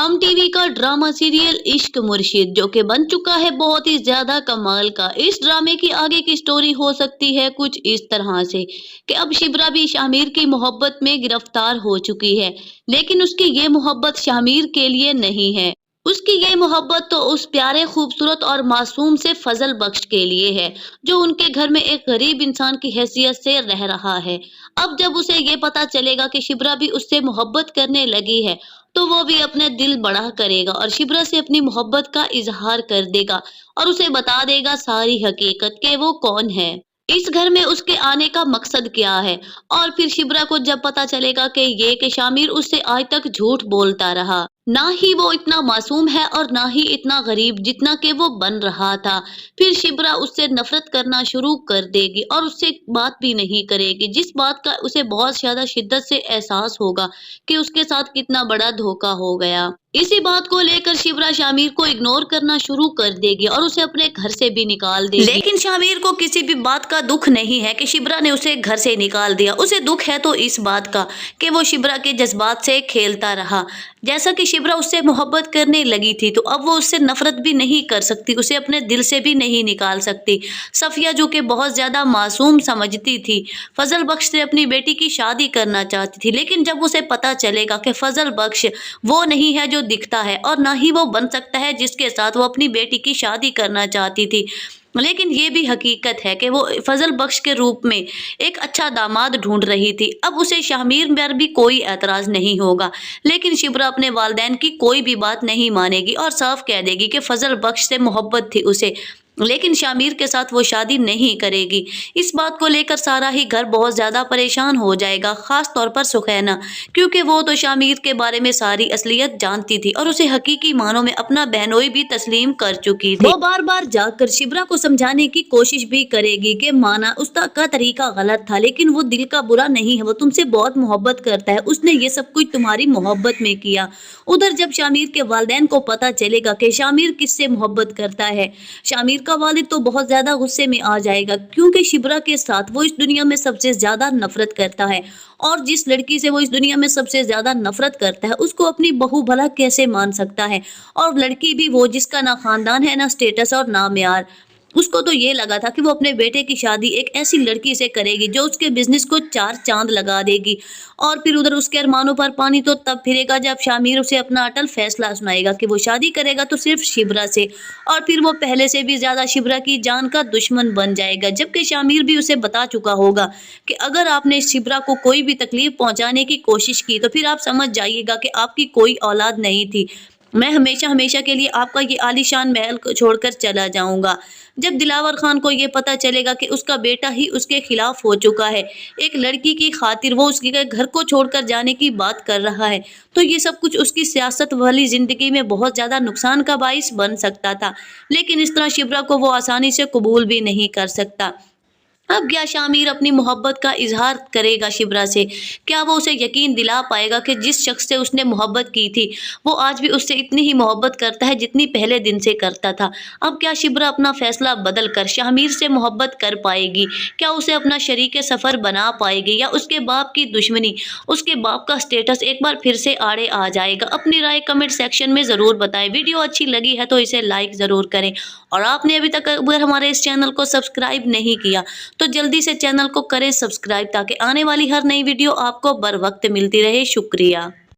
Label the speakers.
Speaker 1: हम टीवी का drama serial इश्क मुर्शिद जो कि बन चुका है बहुत ही ज्यादा कमाल का। इस ड्रामे की आगे की स्टोरी हो सकती है कुछ इस तरह से कि अब शिबरा भी शामिर की मोहब्बत में गिरफ्तार हो चुकी है, लेकिन उसकी ये मोहब्बत शामिर के लिए नहीं है। उसकी ये मोहब्बत तो उस प्यारे खूबसूरत और मासूम से फजल बख्श के लिए है, जो उनके घर में एक गरीब इंसान की हैसियत से रह रहा है। अब जब उसे ये पता चलेगा कि शिबरा भी उससे मोहब्बत करने लगी है, तो वो भी अपने दिल बड़ा करेगा और शिबरा से अपनी मोहब्बत का इजहार कर देगा और उसे बता देगा सारी हकीकत कि वो कौन है, इस घर में उसके आने का मकसद क्या है। और फिर शिबरा को जब पता चलेगा कि शामिर उससे आज तक झूठ बोलता रहा, ना ही वो इतना मासूम है और ना ही इतना गरीब जितना कि वो बन रहा था, फिर शिबरा उससे नफरत करना शुरू कर देगी और उससे बात भी नहीं करेगी, जिस बात का उसे बहुत ज्यादा शिद्दत से एहसास होगा कि उसके साथ कितना बड़ा धोखा हो गया। इसी बात को लेकर शिबरा शामिर को इग्नोर करना शुरू कर देगी और उसे अपने घर से भी निकाल देगी। लेकिन शामिर को किसी भी बात का दुख नहीं है कि शिबरा ने उसे घर से निकाल दिया। उसे दुख है तो इस बात का कि वो शिबरा के जज्बात से खेलता रहा। जैसा कि शिबरा उससे मोहब्बत करने लगी थी, तो अब वो उससे नफरत भी नहीं कर सकती, उसे अपने दिल से भी नहीं निकाल सकती। सफिया जो कि बहुत ज्यादा मासूम समझती थी, फजल बख्श से अपनी बेटी की शादी करना चाहती थी, लेकिन जब उसे पता चलेगा कि फजल बख्श वो नहीं है जो दिखता है और ना ही वो बन सकता है जिसके साथ वो अपनी बेटी की शादी करना चाहती थी, लेकिन ये भी हकीकत है कि वो फजल बख्श के रूप में एक अच्छा दामाद ढूंढ रही थी। अब उसे शामिर पर भी कोई एतराज नहीं होगा, लेकिन शिबरा अपने वालिदैन की कोई भी बात नहीं मानेगी और साफ कह देगी कि फजल बख्श से मोहब्बत थी उसे, लेकिन शामिर के साथ वो शादी नहीं करेगी। इस बात को लेकर सारा ही घर बहुत ज्यादा परेशान हो जाएगा, खास तौर पर सुखैना, क्योंकि वो तो शामिर के बारे में सारी असलियत जानती थी और उसे हकीकी मानों में अपना बहनोई भी तस्लीम कर चुकी थी। वो बार बार जाकर शिबरा को समझाने की कोशिश भी करेगी कि माना उसका तरीका गलत था, लेकिन वो दिल का बुरा नहीं है, वो तुमसे बहुत मोहब्बत करता है, उसने ये सब कुछ तुम्हारी मोहब्बत में किया। उधर जब शामिर के वालिदैन को पता चलेगा कि शामिर किससे मोहब्बत करता है, शामिर का वालिद तो बहुत ज्यादा गुस्से में आ जाएगा, क्योंकि शिबरा के साथ वो इस दुनिया में सबसे ज्यादा नफरत करता है और जिस लड़की से वो इस दुनिया में सबसे ज्यादा नफरत करता है उसको अपनी बहू भला कैसे मान सकता है। और लड़की भी वो जिसका ना खानदान है, ना स्टेटस और ना म्यार। उसको तो ये लगा था कि वो अपने बेटे की शादी एक ऐसी लड़की से करेगी जो उसके बिजनेस को चार चांद लगा देगी। और फिर उधर उसके अरमानों पर पानी तो तब फिरेगा जब शामिर उसे अपना अटल फैसला सुनाएगा कि वो शादी करेगा तो सिर्फ शिबरा से, और फिर वो पहले से भी ज्यादा शिबरा की जान का दुश्मन बन जाएगा, जबकि शामिर भी उसे बता चुका होगा कि अगर आपने शिबरा को कोई भी तकलीफ पहुंचाने की कोशिश की तो फिर आप समझ जाइएगा कि आपकी कोई औलाद नहीं थी। मैं हमेशा हमेशा के लिए आपका ये आलीशान महल को छोड़कर चला जाऊंगा। जब दिलावर खान को ये पता चलेगा कि उसका बेटा ही उसके खिलाफ हो चुका है, एक लड़की की खातिर वो उसके घर को छोड़कर जाने की बात कर रहा है, तो ये सब कुछ उसकी सियासत वाली जिंदगी में बहुत ज्यादा नुकसान का बाइस बन सकता था। लेकिन इस तरह शिबरा को वो आसानी से कबूल भी नहीं कर सकता। अब क्या शामिर अपनी मोहब्बत का इजहार करेगा शिबरा से? क्या वो उसे यकीन दिला पाएगा कि जिस शख्स से उसने मोहब्बत की थी वो आज भी उससे इतनी ही मोहब्बत करता है जितनी पहले दिन से करता था? अब क्या शिबरा अपना फैसला बदल कर शामिर से मोहब्बत कर पाएगी? क्या उसे अपना शरीक सफ़र बना पाएगी, या उसके बाप की दुश्मनी, उसके बाप का स्टेटस एक बार फिर से आड़े आ जाएगा? अपनी राय कमेंट सेक्शन में ज़रूर बताएं। वीडियो अच्छी लगी है तो इसे लाइक ज़रूर करें, और आपने अभी तक अगर हमारे इस चैनल को सब्सक्राइब नहीं किया तो जल्दी से चैनल को करें सब्सक्राइब, ताकि आने वाली हर नई वीडियो आपको बर वक्त मिलती रहे। शुक्रिया।